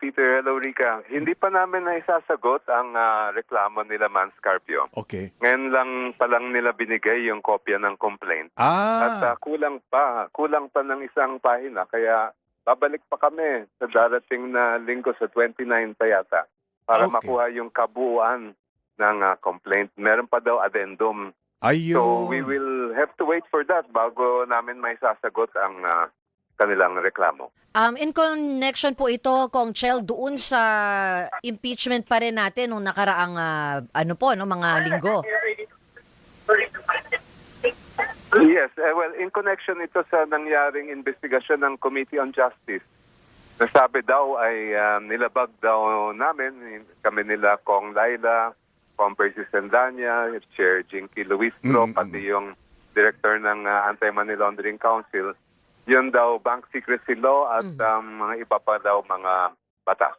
Peter. Hello, Rica. Hindi pa namin naisasagot ang reklamo nila Manscarpio. Okay. Ngayon lang palang nila binigay yung kopya ng complaint. At kulang pa ng isang pahina. Kaya babalik pa kami sa darating na linggo sa 29 pa yata para makuha yung kabuuan ng complaint. Meron pa daw addendum. Ayun. So we will have to wait for that bago namin maisasagot ang kanilang reklamo. In connection po ito, Kong Chel, doon sa impeachment pa rin natin nung nakaraang mga linggo. Yes, well, in connection ito sa nangyaring investigasyon ng Committee on Justice. Nasabi daw ay nilabag daw namin, kami nila Kong Laila, Kong Percy Sendanya, Chair Jinky Luistro, pati yung Director ng Anti-Money Laundering Council. Yun daw, bank secrecy law at mga iba pa daw mga batas.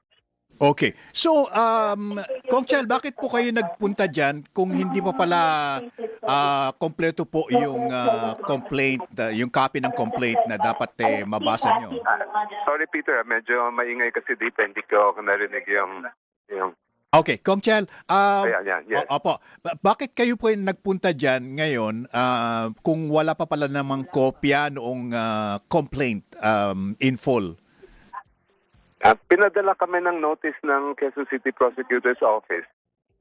Okay. So, Kong Chel, bakit po kayo nagpunta dyan kung hindi pa pala kompleto po yung complaint, yung copy ng complaint na dapat mabasa nyo? Sorry, Peter. Medyo maingay kasi dito. Hindi ko narinig yung... Okay, Kong Chel, yes. Opo, bakit kayo po nagpunta dyan ngayon kung wala pa pala namang kopya noong complaint in full? Pinadala kami ng notice ng Quezon City Prosecutor's Office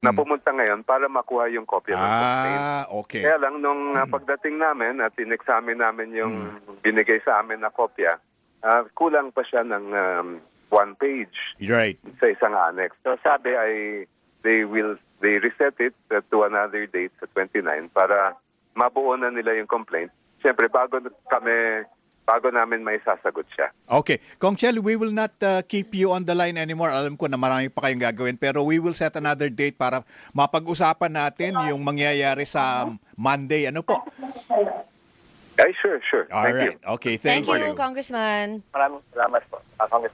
na pumunta ngayon para makuha yung kopya ng complaint. Okay. Kaya lang, nung pagdating namin at in-examine namin yung binigay sa amin na kopya, kulang pa siya ng 1 page Right. sa isang annex. So sabi ay they reset it to another date sa 29 para mabuo na nila yung complaint. Siyempre bago namin may sasagot siya. Okay. Kong Chel, we will not keep you on the line anymore. Alam ko na marami pa kayong gagawin pero we will set another date para mapag-usapan natin yung mangyayari sa Monday. Ano po? Ay, sure. All Thank you. right. Okay, Thank thank you, Congressman. Maraming salamat po, Congressman.